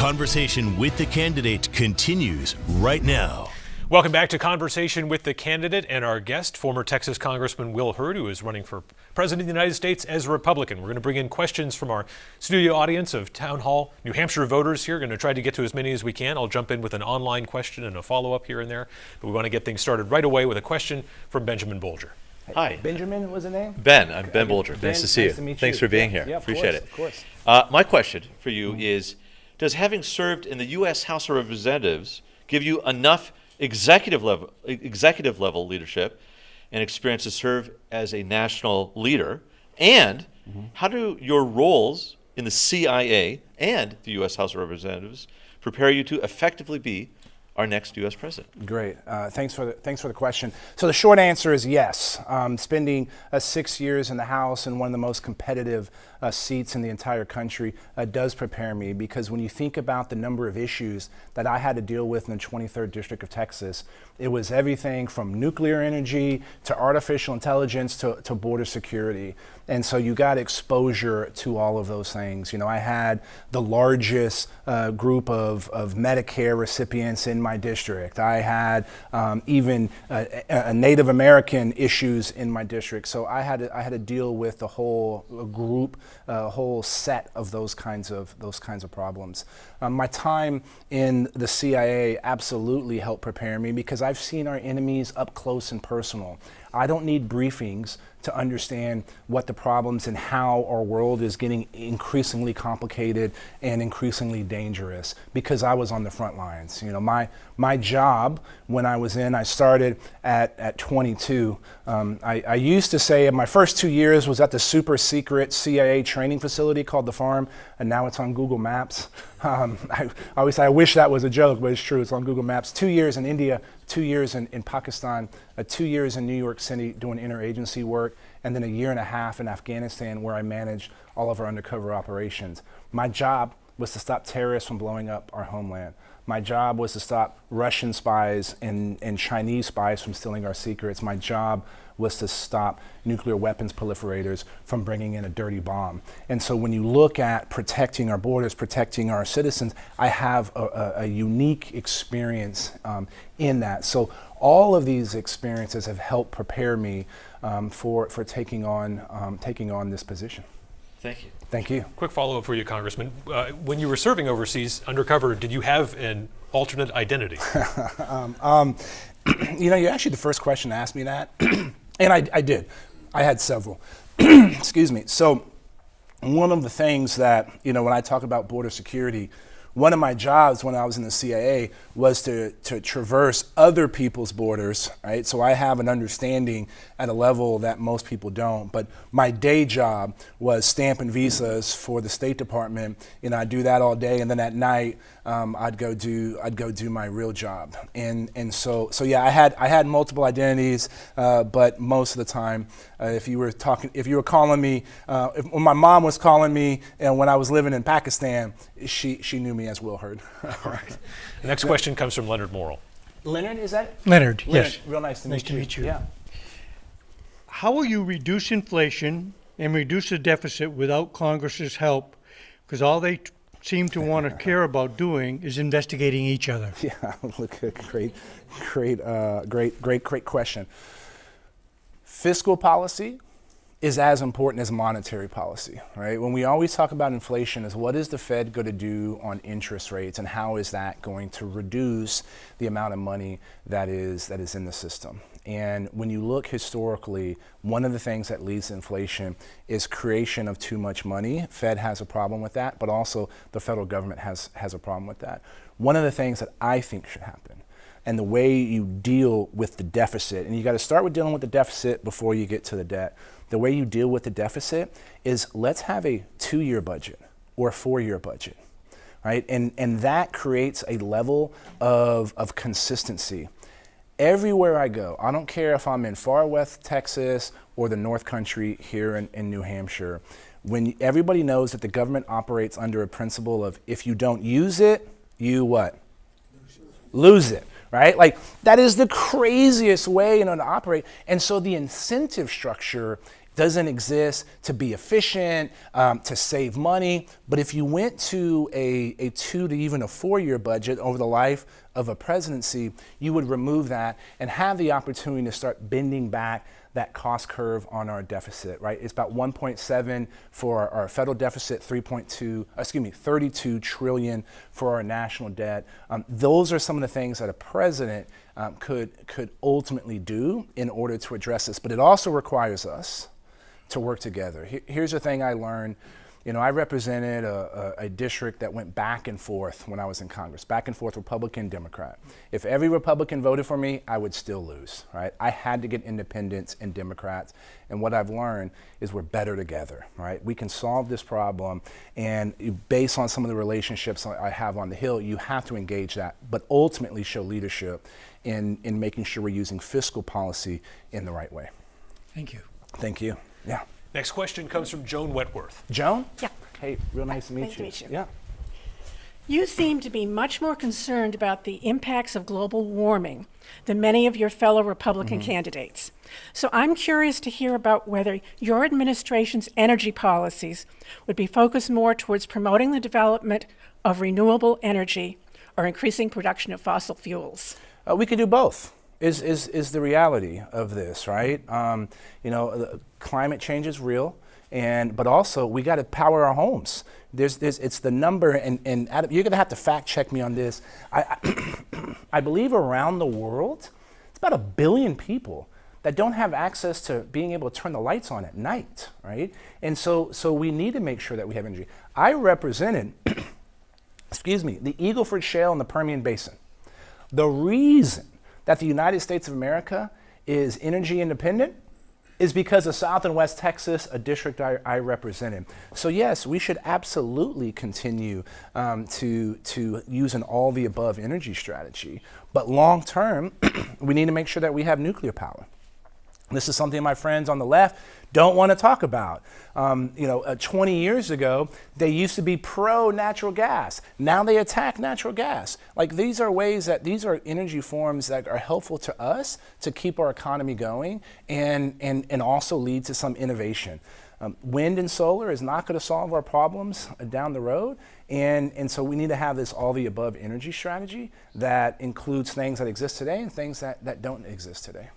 Conversation with the Candidate continues right now. Welcome back to Conversation with the Candidate and our guest, former Texas Congressman Will Hurd, who is running for President of the United States as a Republican. We're going to bring in questions from our studio audience of Town Hall, New Hampshire voters here. Going to try to get to as many as we can. I'll jump in with an online question and a follow-up here and there. But we want to get things started right away with a question from Benjamin Bolger. Hi. Benjamin was the name? Ben. I'm Ben Bolger. Ben, nice to see you. to meet Thanks you. for being here. Yeah, Appreciate it. Of course. My question for you is, does having served in the U.S. House of Representatives give you enough executive level leadership and experience to serve as a national leader? And how do your roles in the CIA and the U.S. House of Representatives prepare you to effectively be our next U.S. president? Great. Thanks for the question. So the short answer is yes. Spending 6 years in the House and one of the most competitive seats in the entire country does prepare me, because when you think about the number of issues that I had to deal with in the 23rd District of Texas, it was everything from nuclear energy to artificial intelligence to border security. And so you got exposure to all of those things. You know, I had the largest group of Medicare recipients in my district. I had even Native American issues in my district. So I had to deal with the whole group, whole set of those kinds of problems. My time in the CIA absolutely helped prepare me, because I've seen our enemies up close and personal. I don't need briefings to understand what the problems and how our world is getting increasingly complicated and increasingly dangerous, because I was on the front lines. You know, my job when I started at 22. I used to say my first 2 years was at the super secret CIA training facility called The Farm, and now it's on Google Maps. I always say I wish that was a joke, but it's true. It's on Google Maps. 2 years in India, 2 years in Pakistan, 2 years in New York City doing interagency work, and then a year and a half in Afghanistan, where I managed all of our undercover operations. My job was to stop terrorists from blowing up our homeland. My job was to stop Russian spies and Chinese spies from stealing our secrets. My job was to stop nuclear weapons proliferators from bringing in a dirty bomb. And so when you look at protecting our borders, protecting our citizens, I have a unique experience in that. So all of these experiences have helped prepare me for taking on this position. Thank you. Thank you. Quick follow-up for you, Congressman. When you were serving overseas undercover, did you have an alternate identity? You know, you're actually the first question to ask me that. And I did. I had several. Excuse me. So one of the things that, you know, when I talk about border security, one of my jobs when I was in the CIA was to traverse other people's borders, right? So I have an understanding at a level that most people don't. But my day job was stamping visas for the State Department. You know, I'd do that all day, and then at night I'd go do my real job. And so yeah, I had multiple identities, but most of the time, if you were calling me, when my mom was calling me, and when I was living in Pakistan, she knew me as Will Hurd. All right. The next question comes from Leonard Morrill. Leonard, is that? Leonard, yes. Real nice to meet you. Yeah. How will you reduce inflation and reduce the deficit without Congress's help? Because all they seem to want to care about doing is investigating each other. Yeah, look, great question. Fiscal policy is as important as monetary policy, right? When we always talk about inflation, is what is the Fed going to do on interest rates, and how is that going to reduce the amount of money that is in the system? And when you look historically, one of the things that leads to inflation is creation of too much money. Fed has a problem with that, but also the federal government has a problem with that. One of the things that I think should happen, and the way you deal with the deficit, and you got to start with dealing with the deficit before you get to the debt. The way you deal with the deficit is, let's have a 2-year budget or a 4-year budget, right? And that creates a level of consistency. Everywhere I go, I don't care if I'm in far west Texas or the North Country here in New Hampshire, when everybody knows that the government operates under a principle of, if you don't use it, you what? Lose it. Right? Like, that is the craziest way, you know, to operate. And so the incentive structure doesn't exist to be efficient, to save money. But if you went to a 2 to even a 4-year budget over the life of a presidency, you would remove that and have the opportunity to start bending back that cost curve on our deficit, right? It's about 1.7 for our federal deficit, 32 trillion for our national debt. Those are some of the things that a president could ultimately do in order to address this. But it also requires us to work together. Here's the thing I learned. You know, I represented a district that went back and forth when I was in Congress, back and forth, Republican, Democrat. If every Republican voted for me, I would still lose, right? I had to get independents and Democrats, and what I've learned is we're better together, right? We can solve this problem, and based on some of the relationships I have on the Hill, you have to engage that, but ultimately show leadership in making sure we're using fiscal policy in the right way. Thank you. Thank you. Yeah. Next question comes from Joan Wetworth. Joan? Yeah. Hey, real nice to meet Nice to you. meet you. Yeah. You seem to be much more concerned about the impacts of global warming than many of your fellow Republican candidates. So I'm curious to hear about whether your administration's energy policies would be focused more towards promoting the development of renewable energy or increasing production of fossil fuels. We could do both. Is the reality of this, right? You know, climate change is real, but also we got to power our homes. It's the number, and Adam, you're going to have to fact check me on this. I believe around the world, it's about 1 billion people that don't have access to being able to turn the lights on at night, right? And so we need to make sure that we have energy. I represented, excuse me, the Eagle Ford Shale and the Permian Basin. The reason that the United States of America is energy independent is because of South and West Texas, a district I represented. So yes, we should absolutely continue to use an all the above energy strategy. But long term, we need to make sure that we have nuclear power. This is something my friends on the left don't want to talk about. 20 years ago, they used to be pro natural gas. Now they attack natural gas. Like these are energy forms that are helpful to us to keep our economy going and also lead to some innovation. Wind and solar is not going to solve our problems down the road. And so we need to have this all the above energy strategy that includes things that exist today and things that don't exist today.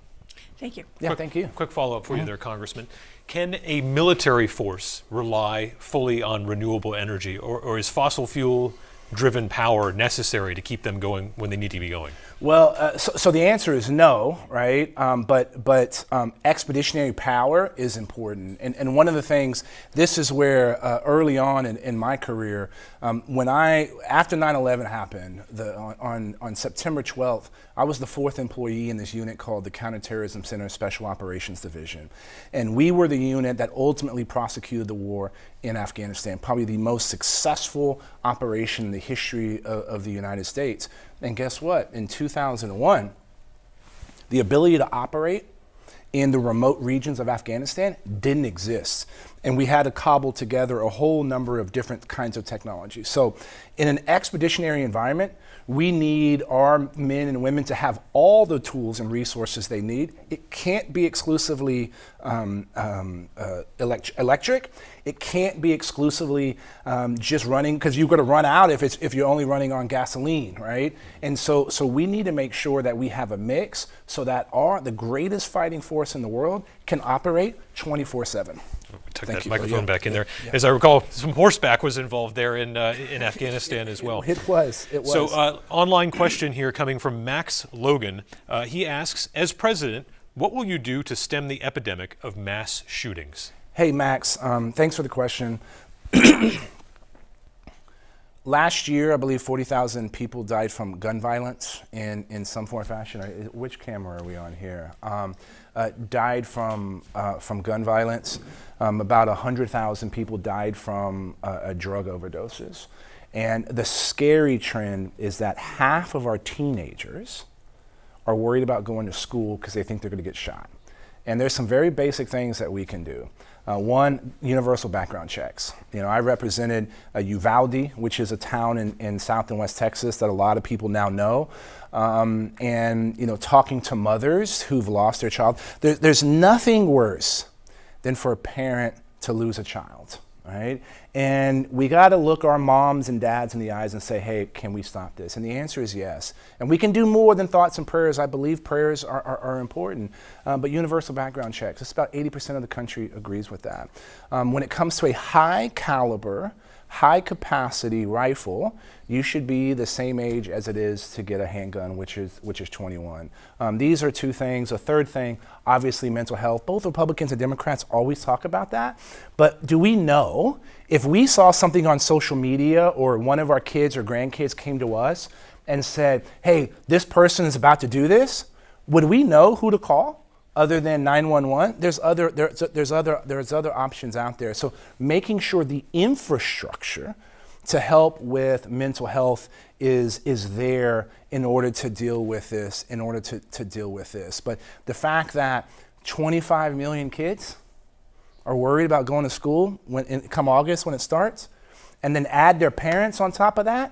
Thank you. Yeah, thank you. Quick follow-up for you there, Congressman. Can a military force rely fully on renewable energy, or is fossil fuel-driven power necessary to keep them going when they need to be going? Well, so the answer is no, right? But expeditionary power is important. And one of the things, this is where early on in my career, after 9/11 happened, on September 12th, I was the 4th employee in this unit called the Counterterrorism Center Special Operations Division. And we were the unit that ultimately prosecuted the war in Afghanistan, probably the most successful operation in the history of the United States. And guess what? In 2001, the ability to operate in the remote regions of Afghanistan didn't exist. And we had to cobble together a whole number of different kinds of technology. So in an expeditionary environment, we need our men and women to have all the tools and resources they need. It can't be exclusively electric. It can't be exclusively just running, because you're going to run out if you're only running on gasoline, right? And so we need to make sure that we have a mix so that the greatest fighting force in the world can operate 24/7. Took Thank that you. microphone back in there. Yeah. As I recall, some horseback was involved there in Afghanistan as well. It was. So online question here coming from Max Logan. He asks, as president, what will you do to stem the epidemic of mass shootings? Hey, Max, thanks for the question. Last year, I believe 40,000 people died from gun violence in some form or fashion. Which camera are we on here? Died from gun violence. About 100,000 people died from drug overdoses. And the scary trend is that half of our teenagers are worried about going to school because they think they're going to get shot. And there's some very basic things that we can do. One, universal background checks. I represented Uvalde, which is a town in South and West Texas that a lot of people now know. And talking to mothers who've lost their child, there's nothing worse than for a parent to lose a child, right? And we got to look our moms and dads in the eyes and say, hey, can we stop this? And the answer is yes. And we can do more than thoughts and prayers. I believe prayers are important, but universal background checks, it's about 80% of the country agrees with that. When it comes to a high caliber, high capacity rifle, you should be the same age as it is to get a handgun, which is 21. These are two things. A third thing, obviously mental health. Both Republicans and Democrats always talk about that. But do we know if we saw something on social media or one of our kids or grandkids came to us and said, hey, this person is about to do this, would we know who to call? Other than 911, there's other options out there. So making sure the infrastructure to help with mental health is there in order to deal with this. But the fact that 25 million kids are worried about going to school come August when it starts, and then add their parents on top of that,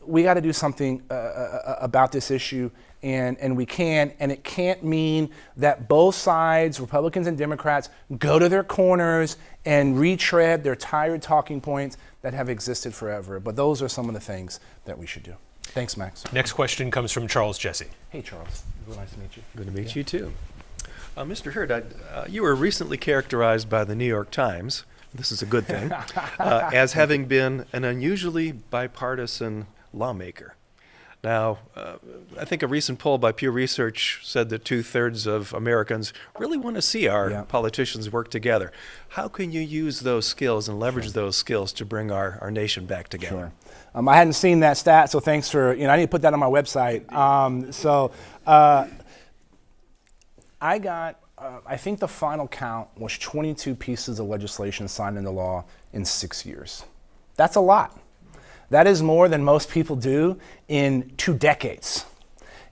we got to do something about this issue. And we can, and it can't mean that both sides, Republicans and Democrats, go to their corners and retread their tired talking points that have existed forever. But those are some of the things that we should do. Thanks, Max. Next question comes from Charles Jesse. Hey, Charles. Really nice to meet you. Good to meet you, too. Mr. Hurd, you were recently characterized by the New York Times, this is a good thing, as having been an unusually bipartisan lawmaker. Now, I think a recent poll by Pew Research said that 2/3 of Americans really want to see our politicians work together. How can you use those skills and leverage those skills to bring our nation back together? Sure. I hadn't seen that stat, so thanks for, I need to put that on my website. I got, I think the final count was 22 pieces of legislation signed into law in 6 years. That's a lot. That is more than most people do in 2 decades.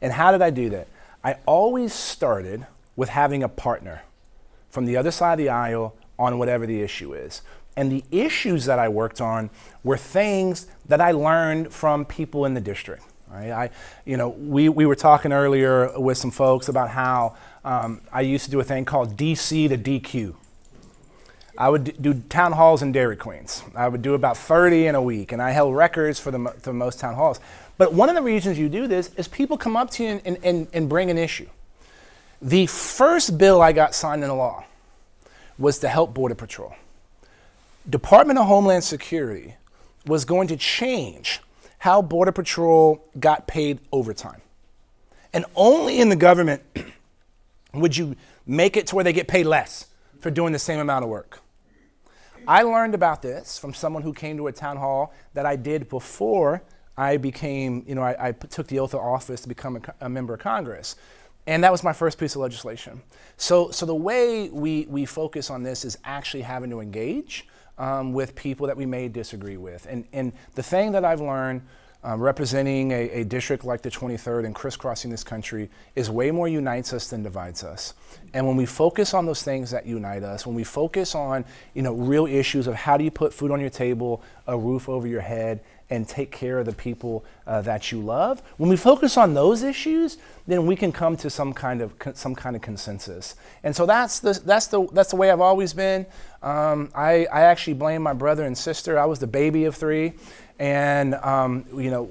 And how did I do that? I always started with having a partner from the other side of the aisle on whatever the issue is. And the issues that I worked on were things that I learned from people in the district. Right? We were talking earlier with some folks about how I used to do a thing called DC to DQ. I would do town halls in Dairy Queens. I would do about 30 in a week, and I held records for the most town halls. But one of the reasons you do this is people come up to you and bring an issue. The first bill I got signed into law was to help Border Patrol. Department of Homeland Security was going to change how Border Patrol got paid overtime. And only in the government would you make it to where they get paid less for doing the same amount of work. I learned about this from someone who came to a town hall that I did before I became, I took the oath of office to become a member of Congress. And that was my first piece of legislation. So the way we focus on this is actually having to engage with people that we may disagree with. And the thing that I've learned representing a district like the 23rd and crisscrossing this country is way more unites us than divides us. And when we focus on those things that unite us, when we focus on real issues of how do you put food on your table, a roof over your head, and take care of the people that you love, when we focus on those issues, then we can come to some kind of consensus. And so that's the way I've always been. I actually blame my brother and sister. I was the baby of 3. And,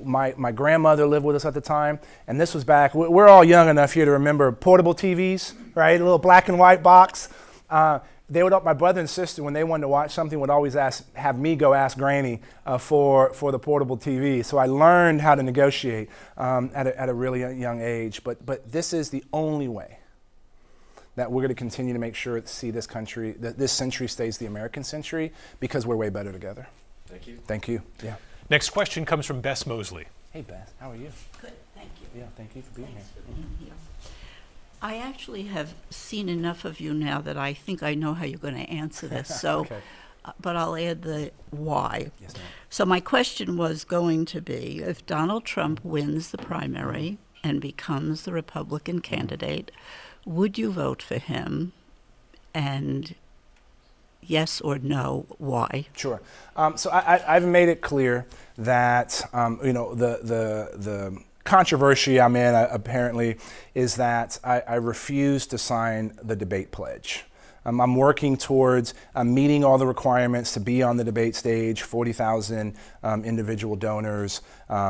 my grandmother lived with us at the time. And this was back, we're all young enough here to remember portable TVs, right? A little black and white box. My brother and sister, when they wanted to watch something, would always have me go ask Granny for the portable TV. So I learned how to negotiate at a really young age. But this is the only way that we're going to continue to make sure see this country, that this century stays the American century, because we're way better together. Thank you. Thank you. Yeah. Next question comes from Bess Mosley. Hey, Beth, how are you? Good, thank you. Yeah, thank you for being Thanks here. for being here. I actually have seen enough of you now that I think I know how you're going to answer this. So, Okay. But I'll add the why. Yes, ma'am. So my question was going to be, if Donald Trump wins the primary and becomes the Republican candidate, would you vote for him? And yes or no, why? Sure. So I've made it clear that the controversy I'm in apparently is that I refuse to sign the debate pledge. I'm working towards meeting all the requirements to be on the debate stage, 40,000 individual donors.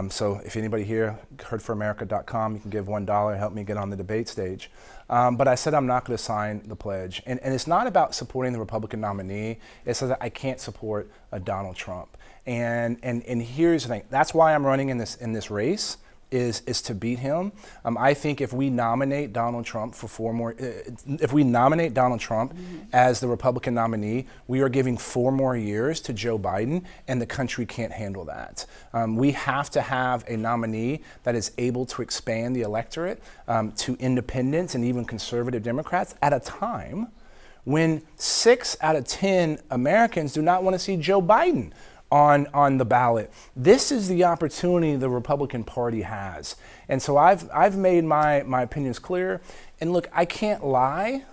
So if anybody here, herdforamerica.com, you can give $1, help me get on the debate stage. But I said I'm not going to sign the pledge. And it's not about supporting the Republican nominee. It's that I can't support Donald Trump. And here's the thing. That's why I'm running in this race. Is to beat him. I think if we nominate Donald Trump for as the Republican nominee, we are giving 4 more years to Joe Biden, and the country can't handle that. We have to have a nominee that is able to expand the electorate to independents and even conservative Democrats at a time when 6 out of 10 Americans do not want to see Joe Biden on the ballot. This is the opportunity the Republican Party has. And so I've made my opinions clear. And look, I can't lie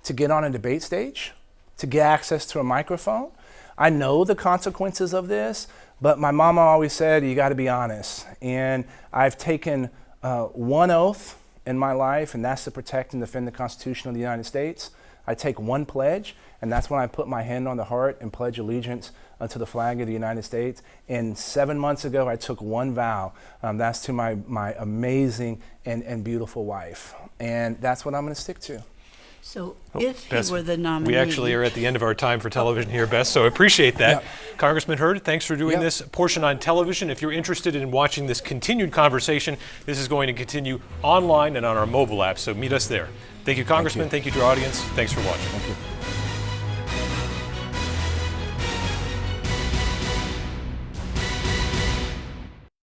to get on a debate stage, to get access to a microphone. I know the consequences of this, but my mama always said, you got to be honest. And I've taken one oath in my life, and that's to protect and defend the Constitution of the United States. I take one pledge, and that's when I put my hand on the heart and pledge allegiance to the flag of the United States. And 7 months ago, I took one vow. That's to my amazing and beautiful wife. And that's what I'm going to stick to. So if he were the nominee... We actually are at the end of our time for television here, Bess, so I appreciate that. Yep. Congressman Hurd, thanks for doing this portion on television. If you're interested in watching this continued conversation, this is going to continue online and on our mobile app, so meet us there. Thank you, Congressman. Thank you to our audience. Thanks for watching. Thank you.